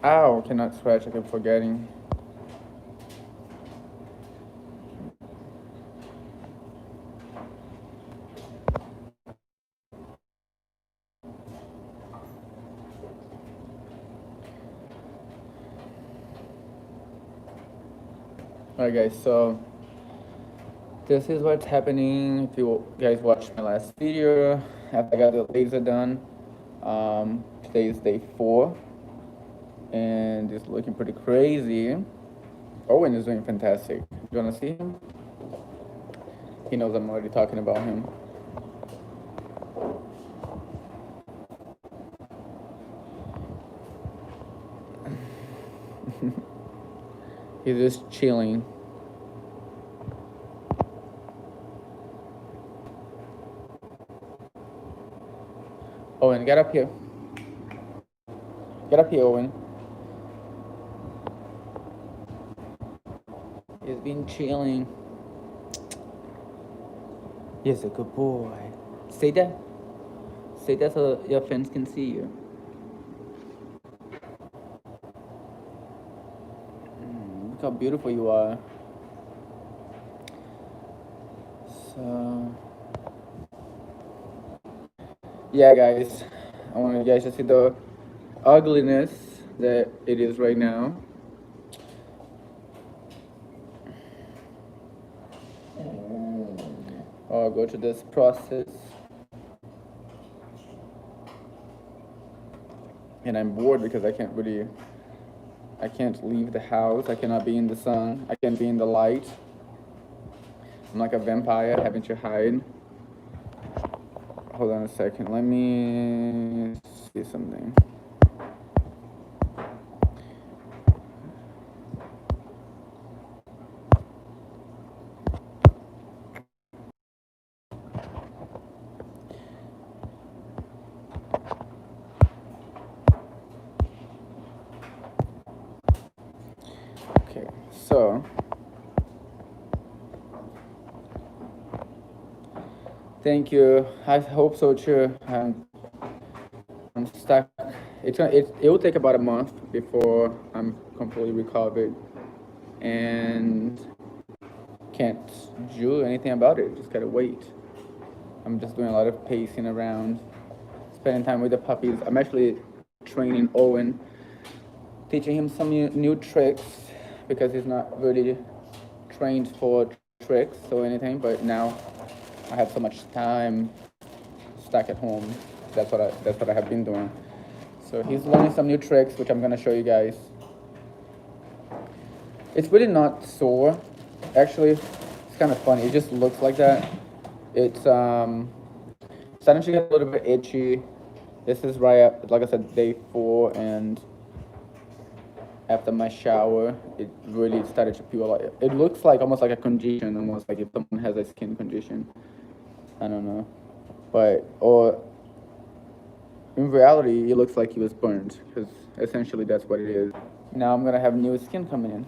Ow, cannot scratch, I keep forgetting. Alright guys, so this is what's happening. If you guys watched my last video, after I got the laser done, today is day 4, and it's looking pretty crazy. Owen is doing fantastic. You wanna see him? He knows I'm already talking about him. He's just chilling. Owen, get up here. Get up here, Owen. He's been chilling. He's a good boy. Say that. Say that so your friends can see you. Look how beautiful you are. So, yeah, guys, I want you guys to see the ugliness that it is right now. I'll go to this process. And I'm bored because I can't leave the house. I cannot be in the sun. I can't be in the light. I'm like a vampire having to hide. Hold on a second. Let me see something. Okay, so thank you. I hope so too. I'm stuck. It will take about a month before I'm completely recovered and can't do anything about it. Just gotta wait. I'm just doing a lot of pacing around, spending time with the puppies. I'm actually training Owen, teaching him some new tricks because he's not really trained for tricks or anything. But now I have so much time stuck at home. That's what I have been doing. So he's learning some new tricks, which I'm gonna show you guys. It's really not sore. Actually, it's kind of funny. It just looks like that. It's starting to get a little bit itchy. This is right at, like I said, day 4, and after my shower, it really started to peel a lot. It looks like almost like a condition, almost like if someone has a skin condition. I don't know, but or in reality, it looks like he was burned because essentially that's what it is. Now I'm gonna have new skin coming in.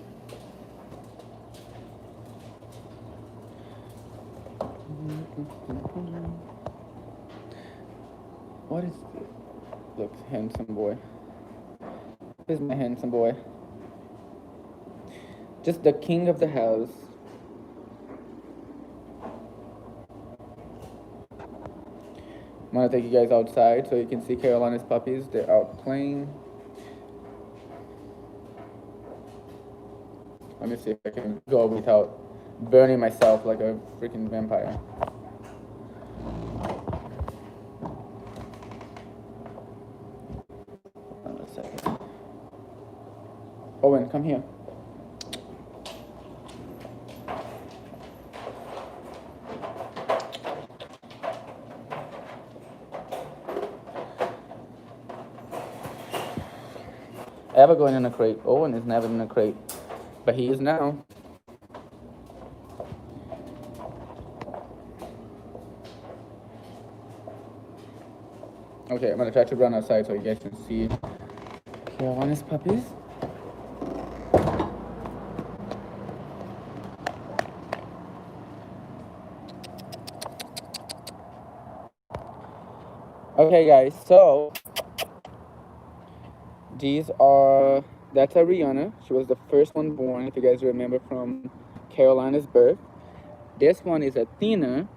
What is this? Look, handsome boy. This is my handsome boy. Just the king of the house. I'm gonna take you guys outside so you can see Carolina's puppies. They're out playing. Let me see if I can go without burning myself like a freaking vampire. Hold on a second. Owen, come here. Ever going in a crate? Owen is never in a crate, but he is now. Okay, I'm gonna try to run outside so you guys can see Carolina's puppies. Okay, guys, so That's Ariana. She was the first one born, if you guys remember, from Carolina's birth. This one is Athena,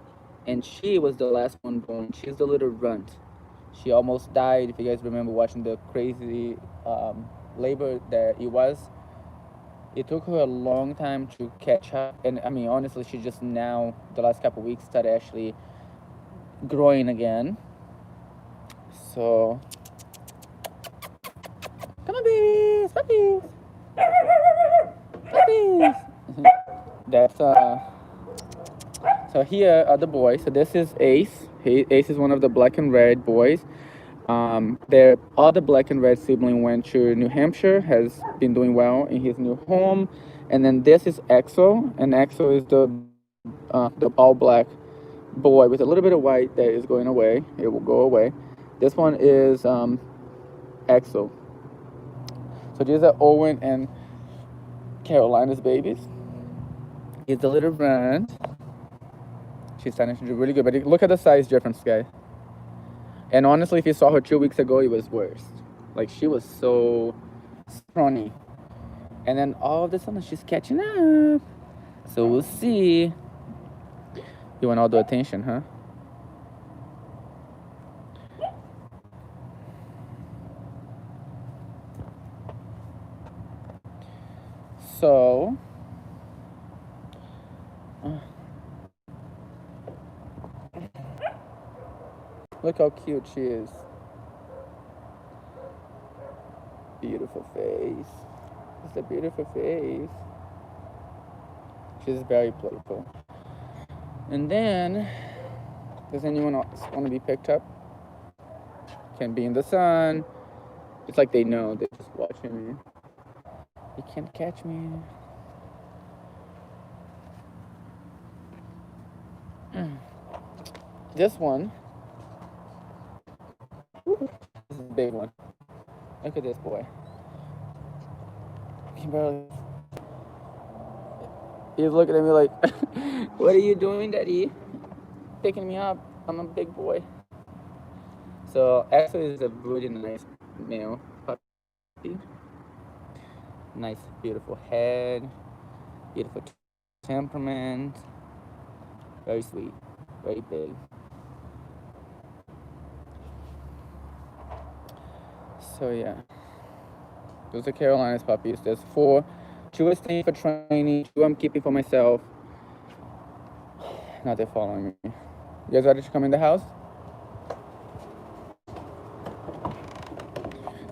and she was the last one born. She's the little runt. She almost died, if you guys remember watching the crazy labor that it was. It took her a long time to catch up, and I mean, honestly, she just now, the last couple weeks, started actually growing again. So, come on, babies, puppies, puppies. That's So here are the boys. So this is Ace. Ace is one of the black and red boys. Their other black and red sibling went to New Hampshire, has been doing well in his new home. And then this is Exo, and Exo is the all black boy with a little bit of white that is going away. It will go away. This one is Exo. So these are Owen and Carolina's babies. He's the little runt. She's starting to do really good, but look at the size difference, guys. And honestly, if you saw her 2 weeks ago, it was worse. Like, she was so scrawny. And then all of a sudden, she's catching up. So we'll see. You want all the attention, huh? So, look how cute she is. Beautiful face. It's a beautiful face. She's very playful. And then, does anyone else want to be picked up? Can be in the sun. It's like they know. They're just watching me. You can't catch me. This one. This is a big one. Look at this boy. He's looking at me like, what are you doing, Daddy? Picking me up. I'm a big boy. So, actually, is a really nice male puppy. Nice, beautiful head. Beautiful temperament. Very sweet. Very big. So, yeah. Those are Carolina's puppies. There's 4. 2 are staying for training. 2 I'm keeping for myself. Now they're following me. You guys ready to come in the house?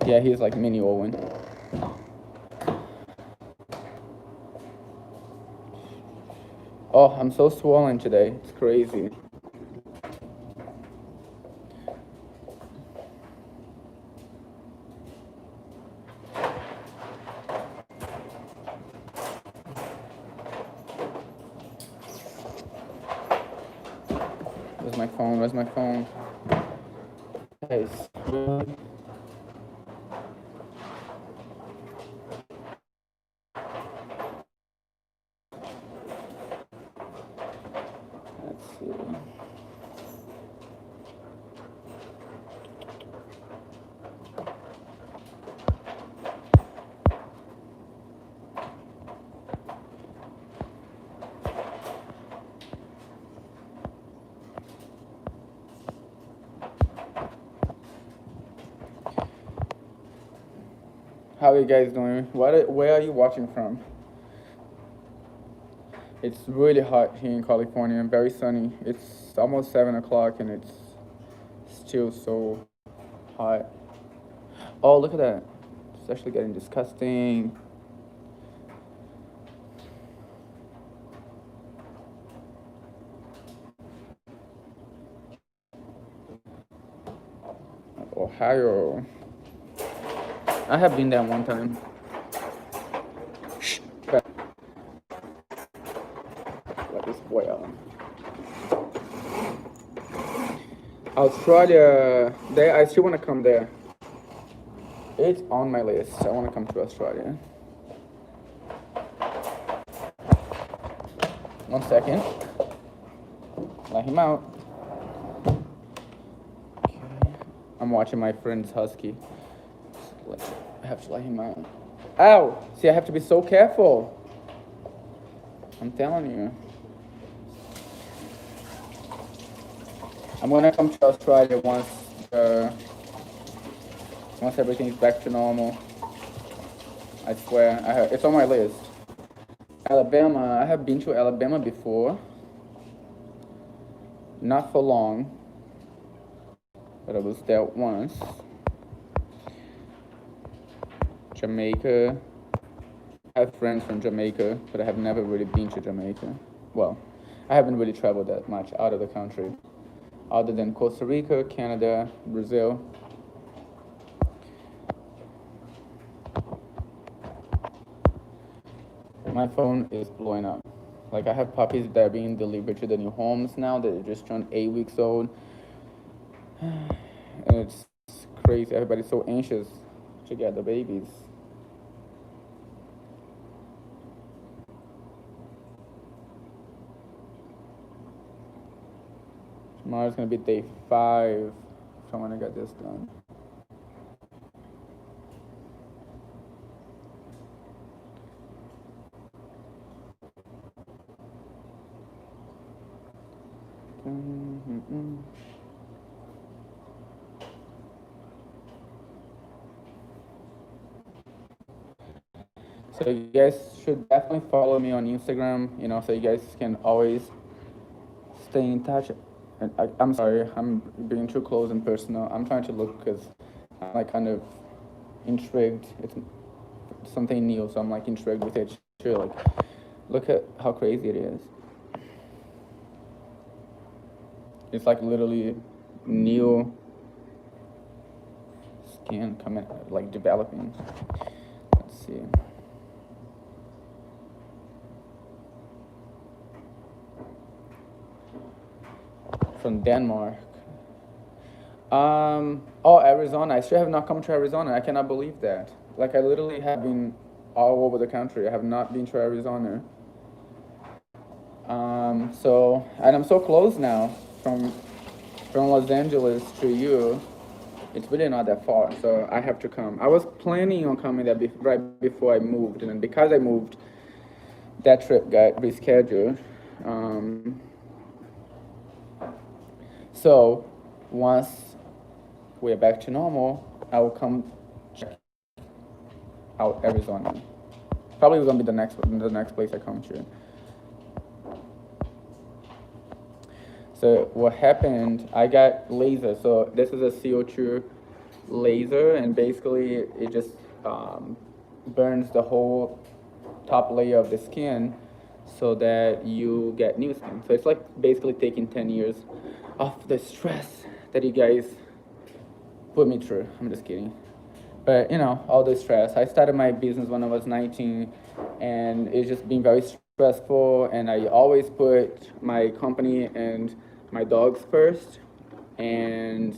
Yeah, he's like mini Owen. Oh, I'm so swollen today. It's crazy. Where's my phone? Where's my phone? Guys. Let's see. How are you guys doing? Where are you watching from? It's really hot here in California and very sunny. It's almost 7 o'clock and it's still so hot. Oh, look at that. It's actually getting disgusting. Ohio. I have been there one time. Shh. Let this boy out. Australia. I still want to come there. It's on my list. I want to come to Australia. 1 second. Let him out. Okay. I'm watching my friend's husky. I have to let him out. Ow! See, I have to be so careful. I'm telling you. I'm gonna come to Australia once everything's back to normal. I swear, it's on my list. Alabama, I have been to Alabama before. Not for long, but I was there once. Jamaica. I have friends from Jamaica, but I have never really been to Jamaica. Well, I haven't really traveled that much out of the country, other than Costa Rica, Canada, Brazil. My phone is blowing up. Like, I have puppies that are being delivered to the new homes now that just turned 8 weeks old. And it's crazy. Everybody's so anxious to get the babies. Tomorrow's gonna be day 5 if I wanna get this done. So you guys should definitely follow me on Instagram, so you guys can always stay in touch. And I'm sorry, I'm being too close and personal. I'm trying to look because I'm like kind of intrigued. It's something new, so I'm like intrigued with it too. Like, look at how crazy it is. It's like literally new skin coming, like developing. Let's see. From Denmark. Oh, Arizona. I still have not come to Arizona. I cannot believe that. Like, I literally have been all over the country. I have not been to Arizona. And I'm so close now from Los Angeles to you. It's really not that far, so I have to come. I was planning on coming there right before I moved, and then because I moved, that trip got rescheduled. So once we're back to normal, I will come check out Arizona. Probably gonna be the next place I come to. So what happened, I got laser. So this is a CO2 laser, and basically it just burns the whole top layer of the skin so that you get new skin. So it's like basically taking 10 years of the stress that you guys put me through. I'm just kidding. But all the stress. I started my business when I was 19, and it's just been very stressful, and I always put my company and my dogs first, and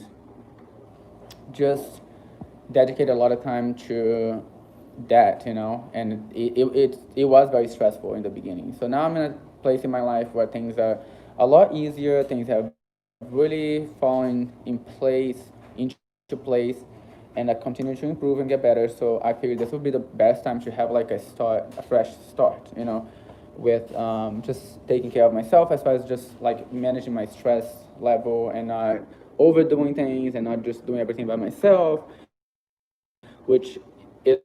just dedicate a lot of time to that, and it was very stressful in the beginning. So now I'm in a place in my life where things are a lot easier. Things have really fallen into place, and I continue to improve and get better. So I figured this would be the best time to have like a fresh start, with just taking care of myself, as far as just like managing my stress level and not overdoing things and not just doing everything by myself, which is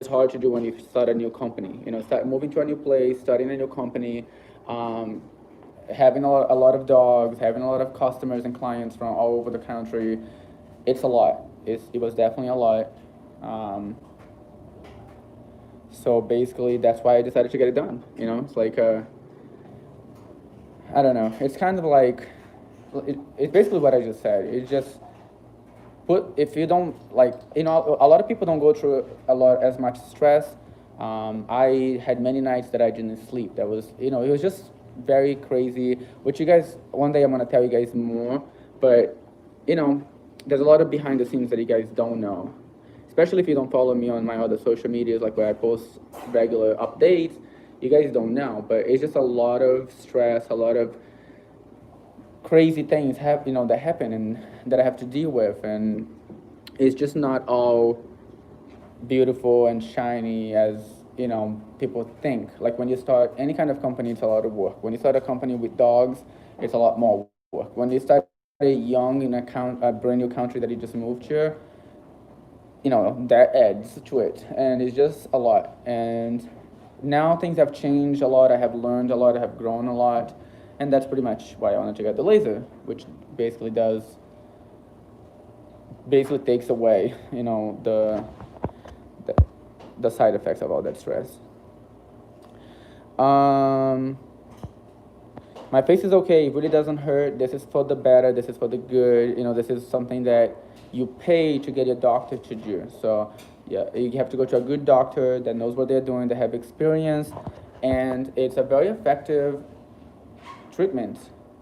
hard to do when you start a new company. Start moving to a new place, starting a new company, having a lot of dogs, having a lot of customers and clients from all over the country. It's a lot. It was definitely a lot. So basically, that's why I decided to get it done. It's like I don't know. It's kind of like it's basically what I just said. It's just if you don't like, a lot of people don't go through as much stress. I had many nights that I didn't sleep. That was, it was just very crazy. Which you guys, one day I'm gonna tell you guys more. But there's a lot of behind the scenes that you guys don't know, especially if you don't follow me on my other social medias, like where I post regular updates. You guys don't know, but it's just a lot of stress, a lot of crazy things that happen and that I have to deal with, and it's just not all beautiful and shiny as people think. Like when you start any kind of company, it's a lot of work. When you start a company with dogs, it's a lot more work. When you start young in a brand new country that you just moved to, that adds to it, and it's just a lot. And now things have changed a lot. I have learned a lot. I have grown a lot, and that's pretty much why I wanted to get the laser, which basically takes away, the, the side effects of all that stress. My face is okay. It really doesn't hurt. This is for the better. This is for the good. This is something that you pay to get your doctor to do. So yeah, you have to go to a good doctor that knows what they're doing. They have experience, and it's a very effective treatment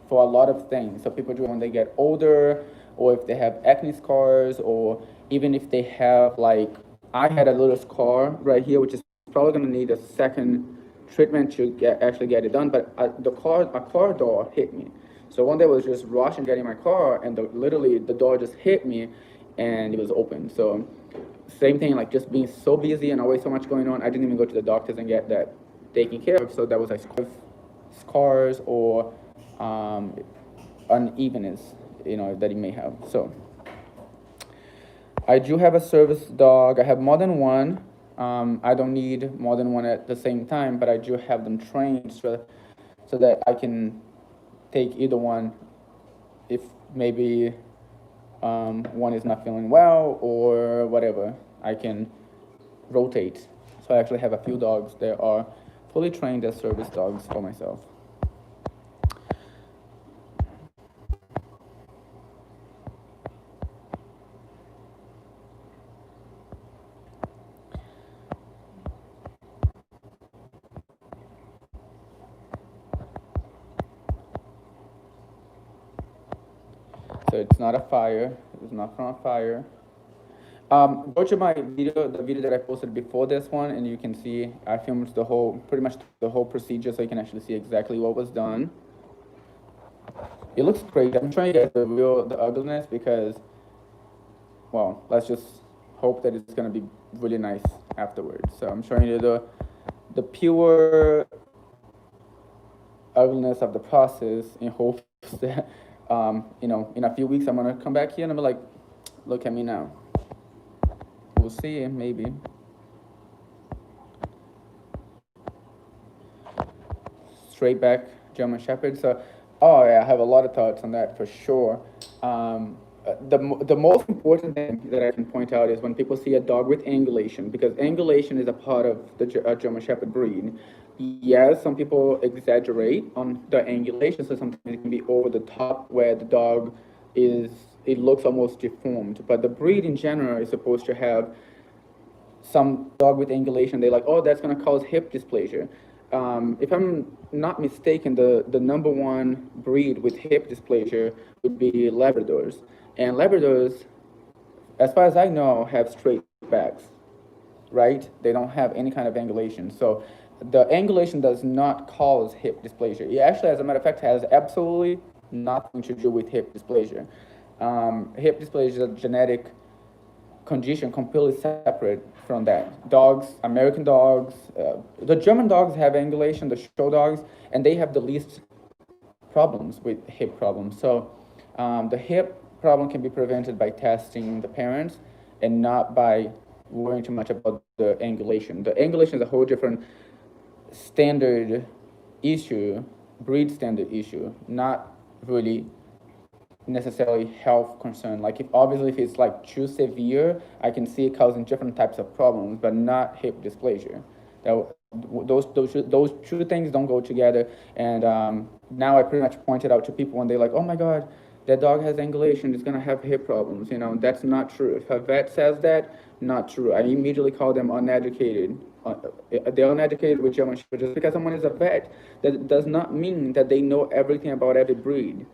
for a lot of things. So people do it when they get older, or if they have acne scars, or even if they have, like, I had a little scar right here, which is probably going to need a second treatment to actually get it done. But a car door hit me. So one day I was just rushing getting my car, and literally the door just hit me, and it was open. So same thing, like just being so busy and always so much going on, I didn't even go to the doctors and get that taken care of. So that was like scars or unevenness, that you may have. So I do have a service dog. I have more than one. I don't need more than one at the same time, but I do have them trained so that I can take either one if maybe one is not feeling well or whatever. I can rotate. So I actually have a few dogs that are fully trained as service dogs for myself. So it's not a fire. It's not from a fire. Go to my video, the video that I posted before this one, and you can see I filmed pretty much the whole procedure, so you can actually see exactly what was done. It looks great. I'm trying to get the ugliness because, well, let's just hope that it's gonna be really nice afterwards. So I'm showing you the pure ugliness of the process in hopes that, in a few weeks I'm gonna come back here and I'm like, look at me now. We'll see, maybe. Straight back German Shepherd. So, oh yeah, I have a lot of thoughts on that for sure. The most important thing that I can point out is when people see a dog with angulation, because angulation is a part of the German Shepherd breed. Yes, some people exaggerate on the angulation, so sometimes it can be over the top where the dog it looks almost deformed. But the breed in general is supposed to have some dog with angulation. They're like, oh, that's going to cause hip dysplasia. If I'm not mistaken, the number one breed with hip dysplasia would be Labradors. And Labradors, as far as I know, have straight backs, right? They don't have any kind of angulation. So the angulation does not cause hip dysplasia. It actually, as a matter of fact, has absolutely nothing to do with hip dysplasia. Hip dysplasia is a genetic condition completely separate from that. Dogs, American dogs, the German dogs have angulation, the show dogs, and they have the least problems with hip problems. So the hip problem can be prevented by testing the parents and not by worrying too much about the angulation. The angulation is a whole different standard issue, breed standard issue, not really necessarily health concern. Like if it's like too severe, I can see it causing different types of problems, but not hip dysplasia. Those two things don't go together. And now I pretty much pointed out to people when they're like, oh my God, that dog has angulation, it's gonna have hip problems. That's not true. If a vet says that, not true. I immediately call them uneducated. They're uneducated with German Shepherd. Just because someone is a vet, that does not mean that they know everything about every breed.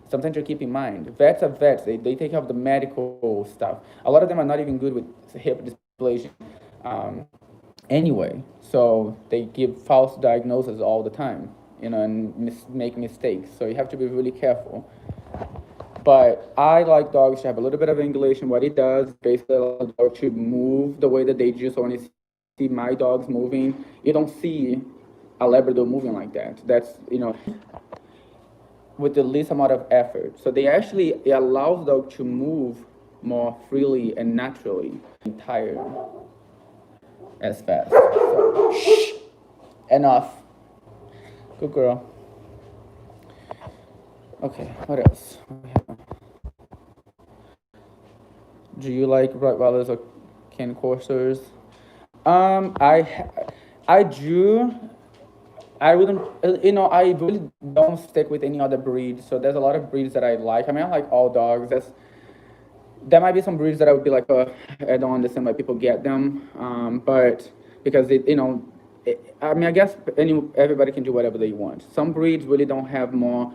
Something to keep in mind. Vets are vets. They take care of the medical stuff. A lot of them are not even good with hip dysplasia anyway. So they give false diagnoses all the time, and make mistakes. So you have to be really careful. But I like dogs to have a little bit of angulation. What it does, basically allow the dog to move the way that they do. So when you see my dogs moving, you don't see a Labrador moving like that. That's, with the least amount of effort. So it allows the dog to move more freely and naturally and tired as fast. So, shh, enough. Good girl. Okay, what else? Do you like Rottweilers or Cane Corsairs? I do. I wouldn't, I really don't stick with any other breed. So there's a lot of breeds that I like. I mean, I like all dogs. There might be some breeds that I would be like, I don't understand why people get them. But because I mean, I guess everybody can do whatever they want. Some breeds really don't have more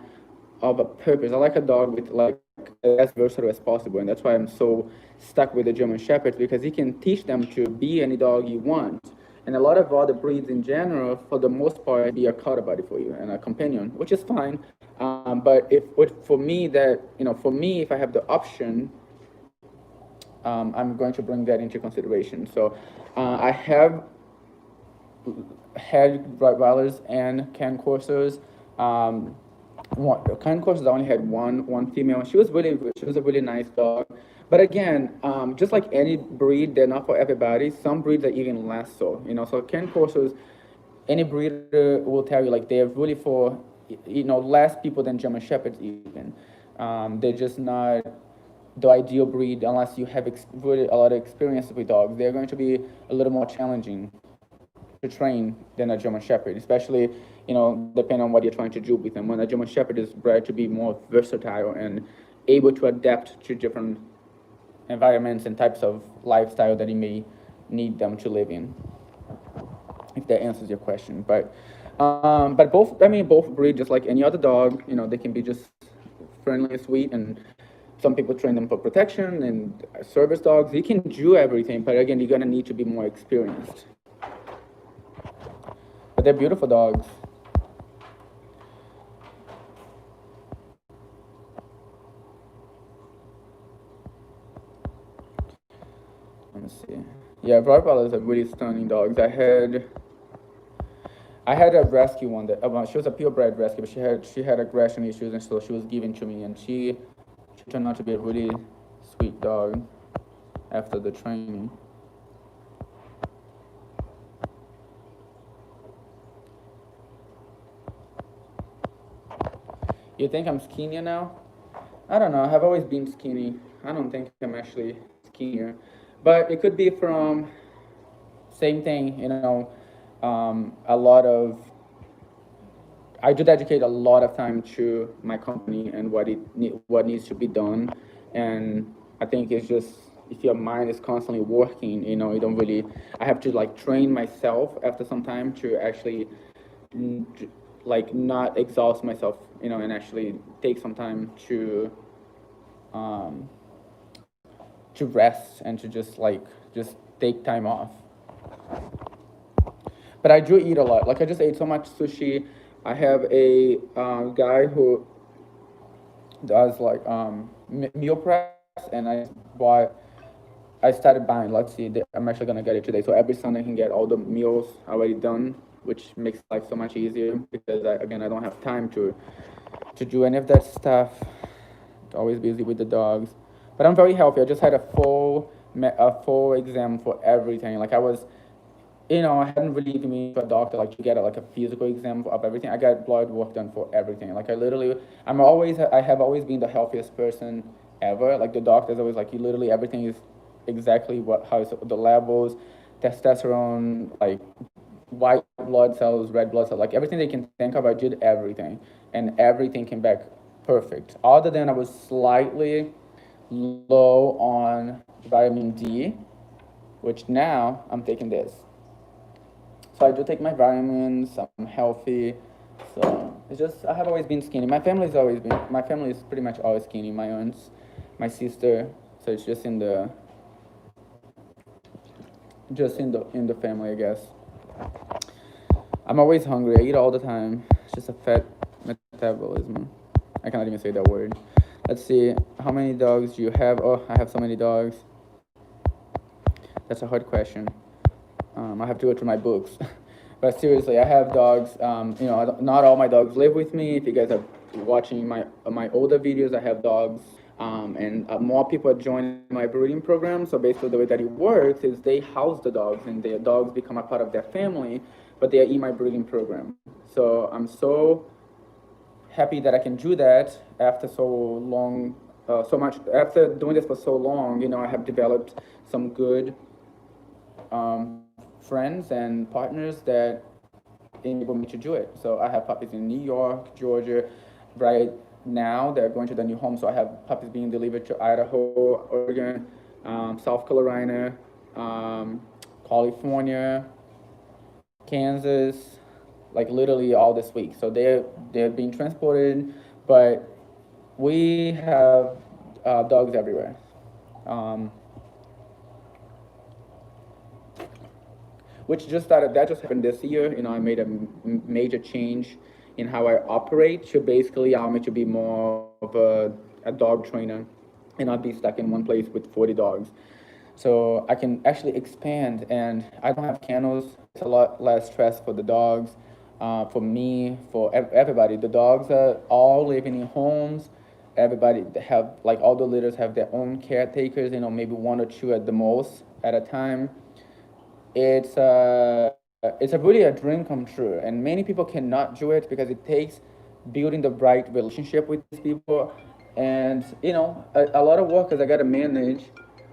of a purpose. I like a dog with like as versatile as possible, and that's why I'm so stuck with the German Shepherds, because you can teach them to be any dog you want. And a lot of other breeds in general, for the most part, be a cuddle buddy for you and a companion, which is fine. But for me, if I have the option, I'm going to bring that into consideration. So I have had Rottweilers and Cane Corsairs. Cane Corsairs, I only had one female. She was a really nice dog. But again, just like any breed, they're not for everybody. Some breeds are even less so. So Cane Corsairs, any breeder will tell you like they're really for less people than German Shepherds even. They're just not the ideal breed unless you have really a lot of experience with dogs. They're going to be a little more challenging to train than a German Shepherd, especially depending on what you're trying to do with them. When a German Shepherd is bred to be more versatile and able to adapt to different environments and types of lifestyle that you may need them to live in. If that answers your question, but both breed just like any other dog. They can be just friendly and sweet, and some people train them for protection and service dogs. You can do everything, but again, you're gonna need to be more experienced. But they're beautiful dogs. Let me see. Yeah, Rottweilers are really stunning dogs. I had a rescue one that she was a purebred rescue, but she had aggression issues, and so she was given to me, and she turned out to be a really sweet dog after the training. You think I'm skinnier now? I don't know. I've always been skinny. I don't think I'm actually skinnier, but it could be from same thing. A lot of I do dedicate a lot of time to my company and what needs to be done, and I think it's just if your mind is constantly working, you don't really. I have to like train myself after some time to actually like not exhaust myself, and actually take some time to rest and to just take time off. But I do eat a lot. Like I just ate so much sushi. I have a guy who does like meal prep, and I started buying. Let's see, I'm actually gonna get it today. So every Sunday I can get all the meals already done, which makes life so much easier because I don't have time to do any of that stuff. Always busy with the dogs, but I'm very healthy. I just had a full exam for everything. Like I was, I hadn't really even been to a doctor like to get a physical exam of everything. I got blood work done for everything. Like I have always been the healthiest person ever. Like the doctor's always like, you literally everything is exactly how the levels, testosterone, like white blood cells, red blood cells, like everything they can think of. I did everything, and everything came back perfect. Other than I was slightly low on vitamin D, which now I'm taking this. So I do take my vitamins. I'm healthy. So it's just I have always been skinny. My family is pretty much always skinny. My aunts, my sister. So it's just in the family, I guess. I'm always hungry. I eat all the time. It's just a fat metabolism. I cannot even say that word. Let's see, how many dogs do you have? Oh, I have so many dogs. That's a hard question. I have to go through my books. But seriously, I have dogs. Not all my dogs live with me. If you guys are watching my older videos, I have dogs. And more people are joining my breeding program. So basically, the way that it works is they house the dogs, and the dogs become a part of their family, but they are in my breeding program. So I'm so happy that I can do that after so long, so much after doing this for so long. I have developed some good friends and partners that enable me to do it. So I have puppies in New York, Georgia. Right now, they're going to the new home. So I have puppies being delivered to Idaho, Oregon, South Carolina, California, Kansas, like literally all this week. So they're being transported, but we have dogs everywhere. Um, which just started, that just happened this year. I made a major change in how I operate to basically allow me to be more of a dog trainer and not be stuck in one place with 40 dogs. So I can actually expand, and I don't have kennels. It's a lot less stress for the dogs, for me, for everybody. The dogs are all living in homes. Everybody have, like, all the litters have their own caretakers, maybe one or two at the most at a time. It's a really a dream come true, and many people cannot do it because it takes building the right relationship with these people, and a lot of work because I got to manage.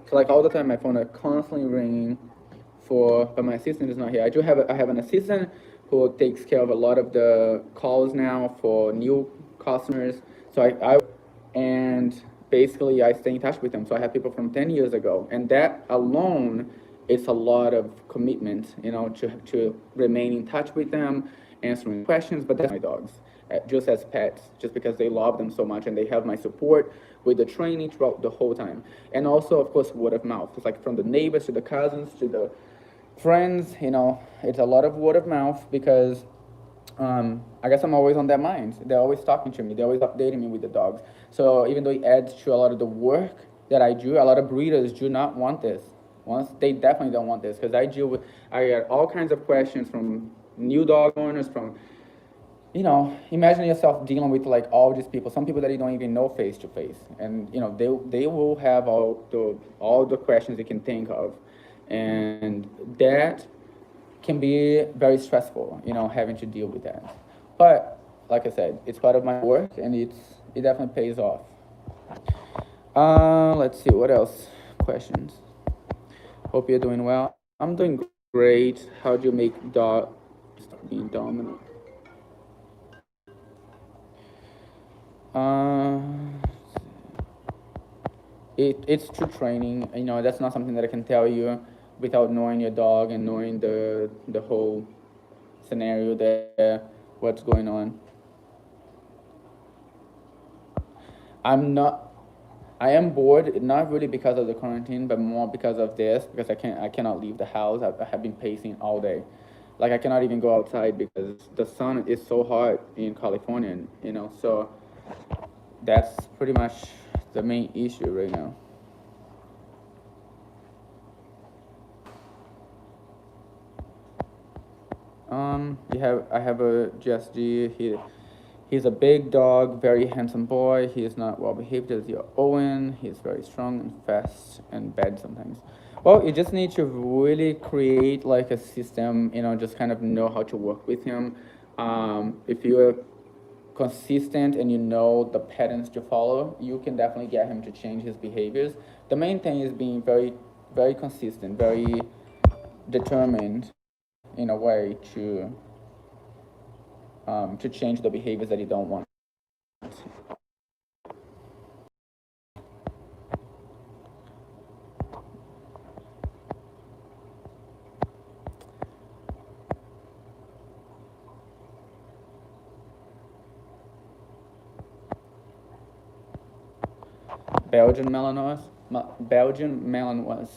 So like all the time, my phone is constantly ringing but my assistant is not here. I have an assistant who takes care of a lot of the calls now for new customers. So and basically I stay in touch with them. So I have people from 10 years ago, and that alone is a lot of commitment, to remain in touch with them, answering questions. But that's my dogs, just as pets, just because they love them so much and they have my support with the training throughout the whole time. And also, of course, word of mouth. It's like from the neighbors to the cousins to the friends, it's a lot of word of mouth because I guess I'm always on their minds. They're always talking to me. They're always updating me with the dogs. So even though it adds to a lot of the work that I do, a lot of breeders do not want this. Once they definitely don't want this because I get all kinds of questions from new dog owners, from imagine yourself dealing with like all these people, some people that you don't even know face to face, and they will have all the questions they can think of, and that can be very stressful, having to deal with that. But like I said, it's part of my work, and it definitely pays off. Let's see what else. Questions. Hope you're doing well. I'm doing great. How do you make dog stop being dominant? Uh, it's true training. That's not something that I can tell you without knowing your dog and knowing the whole scenario there, what's going on. I'm not. I am bored, not really because of the quarantine, but more because of this. Because I cannot leave the house. I have been pacing all day. Like I cannot even go outside because the sun is so hot in California. So that's pretty much the main issue right now. I have a GSG. He's a big dog, very handsome boy. He is not well behaved as your Owen. He is very strong and fast and bad sometimes. Well, you just need to really create like a system, just kind of know how to work with him. If you're consistent and you know the patterns to follow, you can definitely get him to change his behaviors. The main thing is being very, very consistent, very determined in a way to change the behaviors that you don't want. Belgian Malinois, Belgian Malinois.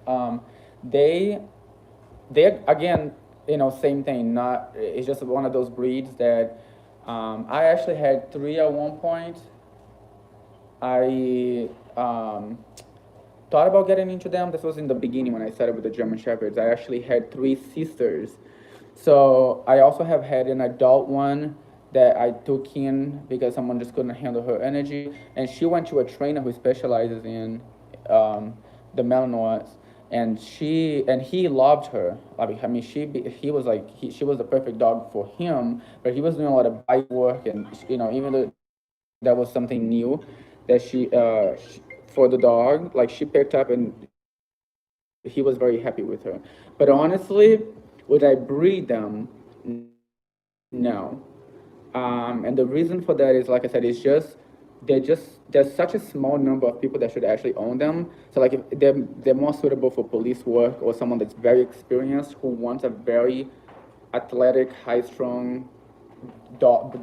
Um, they they again, same thing. Not it's just one of those breeds that I actually had three at one point. I thought about getting into them. This was in the beginning when I started with the German Shepherds. I actually had three sisters. So I also have had an adult one that I took in because someone just couldn't handle her energy. And she went to a trainer who specializes in the Malinois. And he loved her. I mean, he was like, she was the perfect dog for him, but he was doing a lot of bite work, and even though that was something new that for the dog, like she picked up, and he was very happy with her. But honestly, would I breed them? No. And the reason for that is, like I said, it's just there's such a small number of people that should actually own them. So like if they're more suitable for police work or someone that's very experienced who wants a very athletic, high strung dog,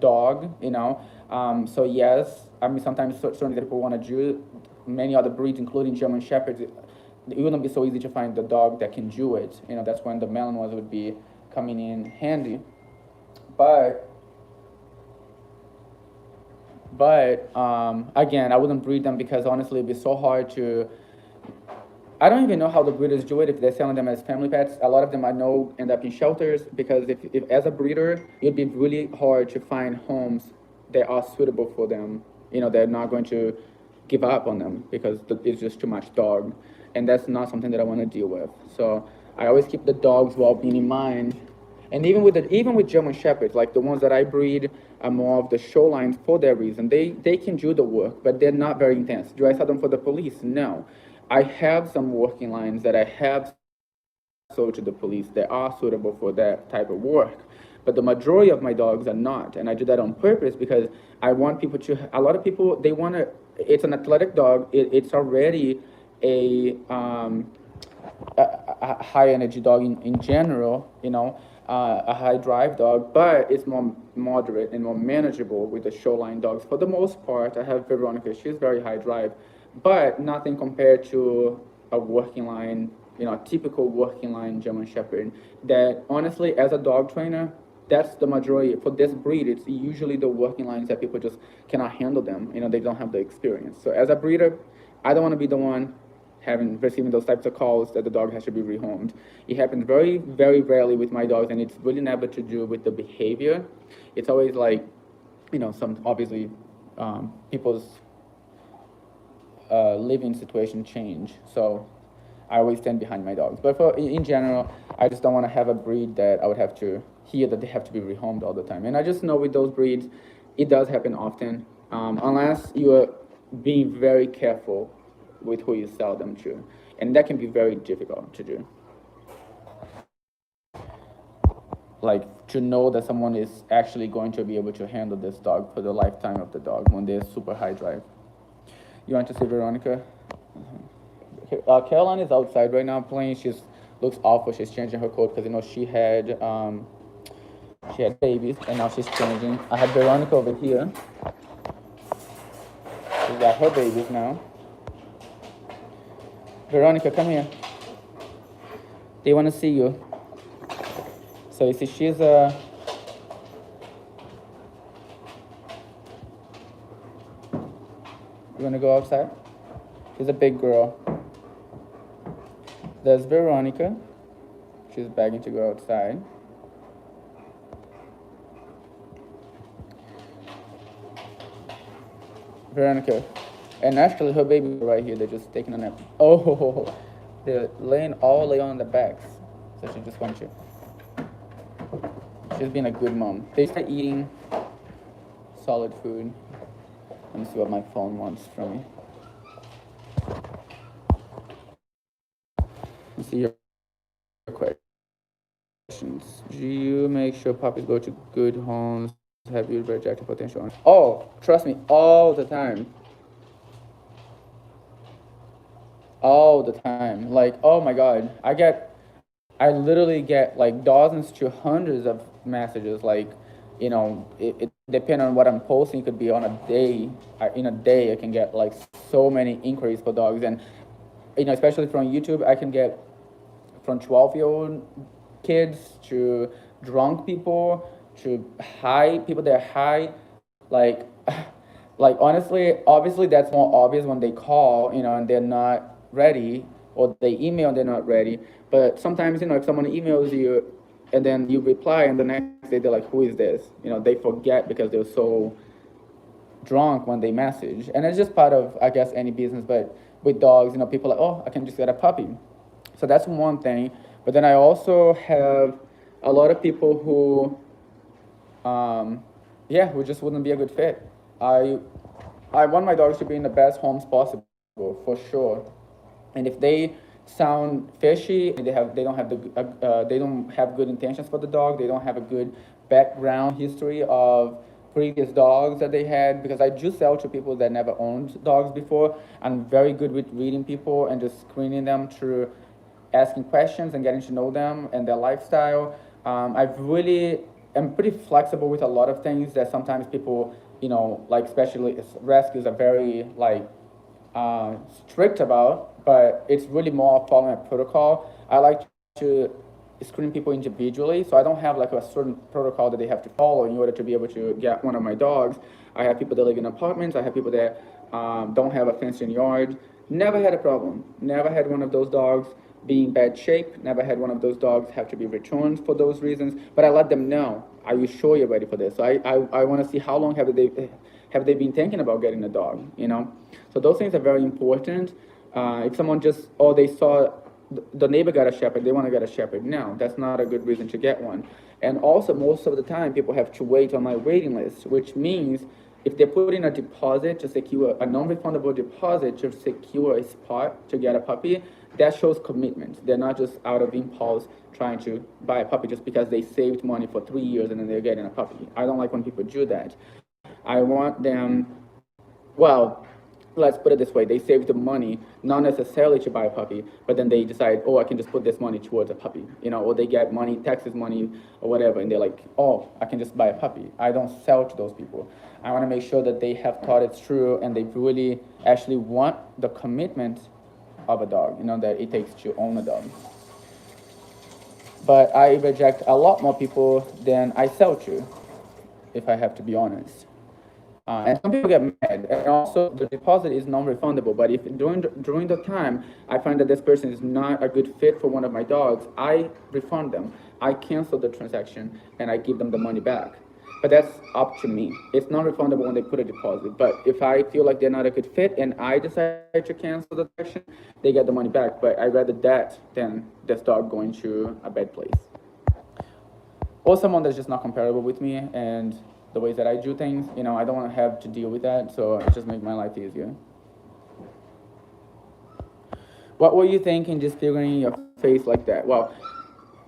So yes, I mean sometimes certainly people want to do many other breeds, including German Shepherds. It wouldn't be so easy to find the dog that can do it. That's when the Malinois would be coming in handy. But again, I wouldn't breed them because honestly, it'd be so hard to. I don't even know how the breeders do it if they're selling them as family pets. A lot of them I know end up in shelters because if as a breeder, it'd be really hard to find homes that are suitable for them. They're not going to give up on them because it's just too much dog, and that's not something that I want to deal with. So I always keep the dog's well-being in mind. And even with German Shepherds, like the ones that I breed are more of the show lines for that reason. They can do the work, but they're not very intense. Do I sell them for the police? No. I have some working lines that I have sold to the police that are suitable for that type of work. But the majority of my dogs are not, and I do that on purpose because I want people to. A lot of people they want to. It's an athletic dog. It's already a a high energy dog in general, a high drive dog, but it's more moderate and more manageable with the showline dogs. For the most part, I have Veronica, she's very high drive, but nothing compared to a working line, a typical working line German Shepherd. That honestly, as a dog trainer, that's the majority for this breed. It's usually the working lines that people just cannot handle them. They don't have the experience. So as a breeder, I don't want to be the one receiving those types of calls that the dog has to be rehomed. It happens very, very rarely with my dogs, and it's really never to do with the behavior. It's always like, some obviously people's living situation change. So I always stand behind my dogs. But in general, I just don't want to have a breed that I would have to hear that they have to be rehomed all the time. And I just know with those breeds, it does happen often, unless you are being very careful with who you sell them to. And that can be very difficult to do. Like to know that someone is actually going to be able to handle this dog for the lifetime of the dog when they're super high drive. You want to see Veronica? Caroline is outside right now playing. She looks awful. She's changing her coat because she had babies and now she's changing. I have Veronica over here. She's got her babies now. Veronica, come here. They want to see you. So you see, she's you want to go outside? She's a big girl. There's Veronica. She's begging to go outside. Veronica. And actually, her baby right here, they're just taking a nap. Oh, they're laying on the backs. So she just wants you. She's been a good mom. They start eating solid food. Let me see what my phone wants from me. Let's see your questions. Do you make sure puppies go to good homes? Have you rejected potential? Oh, trust me, all the time. All the time. Like, oh my God, I literally get like dozens to hundreds of messages. Like, it depending on what I'm posting, it could be on a day. In a day, I can get like so many inquiries for dogs, and especially from YouTube, I can get from 12-year-old kids to drunk people to high people that are high, like Like honestly, obviously that's more obvious when they call, and they're not ready, or they email and they're not ready. But sometimes, if someone emails you and then you reply and the next day they're like, who is this? They forget because they're so drunk when they message. And it's just part of, I guess, any business. But with dogs, people are like, oh, I can just get a puppy. So that's one thing. But then I also have a lot of people yeah, who just wouldn't be a good fit. I I want my dogs to be in the best homes possible, for sure. And if they sound fishy, they don't have good intentions for the dog. They don't have a good background history of previous dogs that they had, because I do sell to people that never owned dogs before. I'm very good with reading people and just screening them through asking questions and getting to know them and their lifestyle. I've really am pretty flexible with a lot of things that sometimes people, like especially rescues, are very like strict about, but it's really more following a protocol. I like to screen people individually, so I don't have like a certain protocol that they have to follow in order to be able to get one of my dogs. I have people that live in apartments. I have people that don't have a fenced in yard. Never had a problem. Never had one of those dogs be in bad shape. Never had one of those dogs have to be returned for those reasons. But I let them know, are you sure you're ready for this? So I want to see how long have they been thinking about getting a dog, So those things are very important. If someone just, oh, they saw the neighbor got a shepherd, they want to get a shepherd. No, that's not a good reason to get one. And also, most of the time, people have to wait on my waiting list, which means if they're putting a deposit to secure a non-refundable deposit to secure a spot to get a puppy, that shows commitment. They're not just out of impulse trying to buy a puppy just because they saved money for 3 years and then they're getting a puppy. I don't like when people do that. I want them, well, let's put it this way, they save the money not necessarily to buy a puppy, but then they decide, oh, I can just put this money towards a puppy, or they get money, taxes money or whatever, and they're like, oh, I can just buy a puppy. I don't sell to those people. I want to make sure that they have thought it through and they really actually want the commitment of a dog, that it takes to own a dog. But I reject a lot more people than I sell to, if I have to be honest. And some people get mad, and also the deposit is non-refundable. But if during the time I find that this person is not a good fit for one of my dogs, I refund them. I cancel the transaction and I give them the money back. But that's up to me. It's non-refundable when they put a deposit. But if I feel like they're not a good fit and I decide to cancel the transaction, they get the money back. But I'd rather that than this dog going to a bad place. Or someone that's just not comparable with me and the ways that I do things, I don't want to have to deal with that, so it just makes my life easier. What were you thinking just figuring your face like that? Well,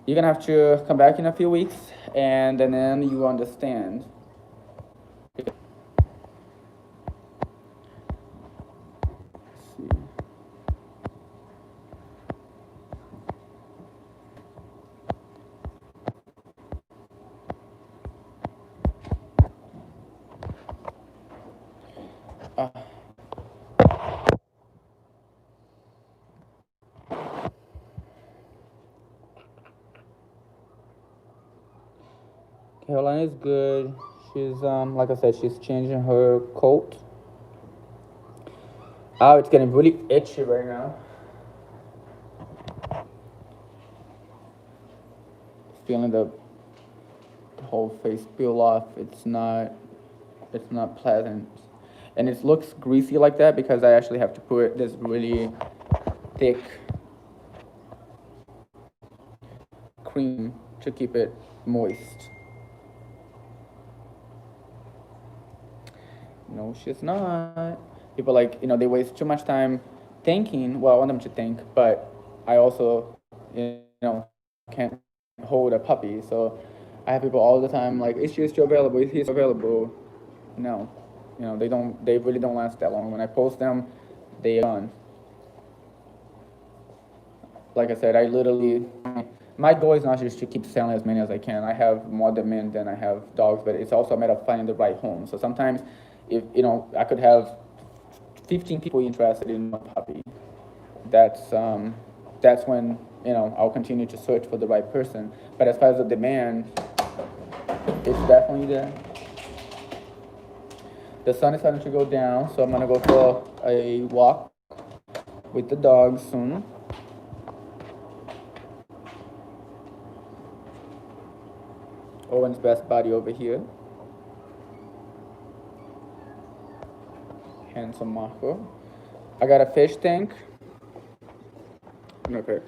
you're gonna have to come back in a few weeks, and then you understand. Let's see. Carolina is good. She's like I said, she's changing her coat. Oh, it's getting really itchy right now. Feeling the whole face peel off. It's not pleasant. And it looks greasy like that because I actually have to put this really thick cream to keep it moist. No, she's not. People they waste too much time thinking. Well, I want them to think, but I also, can't hold a puppy. So I have people all the time like, is she still available? Is he still available? No. They really don't last that long. When I post them, they are gone. Like I said, my goal is not just to keep selling as many as I can. I have more demand than I have dogs, but it's also a matter of finding the right home. So sometimes, if I could have 15 people interested in a puppy, that's when I'll continue to search for the right person. But as far as the demand, it's definitely there. The sun is starting to go down, so I'm gonna go for a walk with the dogs soon. Owen's best buddy over here. Handsome Marco. I got a fish tank. Okay.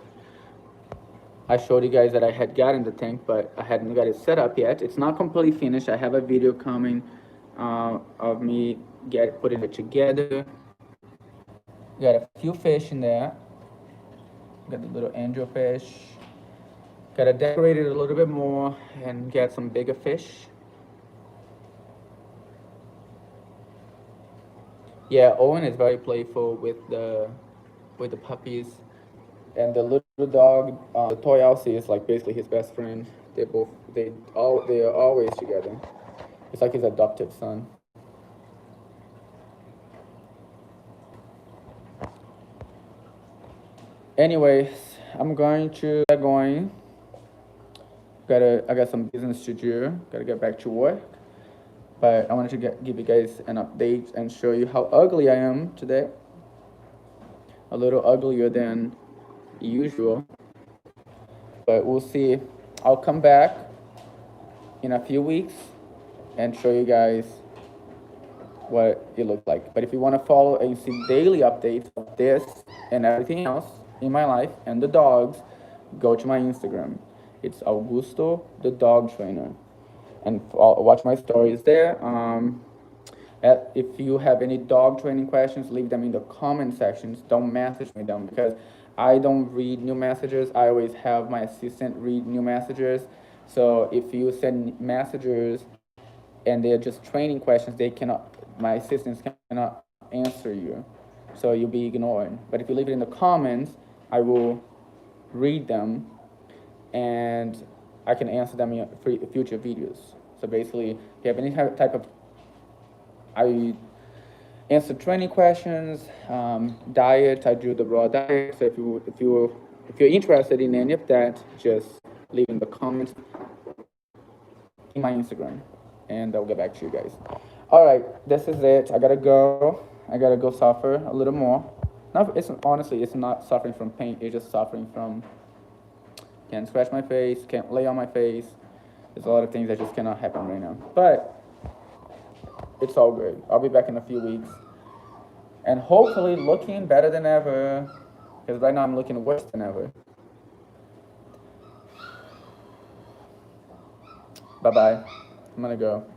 I showed you guys that I had gotten the tank, but I hadn't got it set up yet. It's not completely finished. I have a video coming of me putting it together. Got a few fish in there. Got the little angel fish. Gotta decorate it a little bit more and get some bigger fish. Yeah, Owen is very playful with the puppies, and the little dog, the toy Elsie, is like basically his best friend. They are always together. It's like his adopted son. Anyways, I'm going to get going. I got some business to do. Gotta get back to work. But I wanted to give you guys an update and show you how ugly I am today. A little uglier than usual. But we'll see. I'll come back in a few weeks and show you guys what it looked like. But if you want to follow and see daily updates of this and everything else in my life and the dogs, go to my Instagram. It's Augusto the Dog Trainer, and watch my stories there. If you have any dog training questions, leave them in the comment sections. Don't message me them because I don't read new messages. I always have my assistant read new messages. So if you send messages and they're just training questions, my assistants cannot answer you. So you'll be ignored. But if you leave it in the comments, I will read them and I can answer them in future videos. So basically, if you have any type of, I answer training questions, diet. I do the raw diet. So if you're interested in any of that, just leave in the comments in my Instagram, and I'll get back to you guys. All right, this is it. I gotta go. I gotta go suffer a little more. It's not suffering from pain. It's just suffering from can't scratch my face, can't lay on my face. There's a lot of things that just cannot happen right now. But it's all good. I'll be back in a few weeks. And hopefully looking better than ever. Because right now I'm looking worse than ever. Bye-bye. I'm gonna go.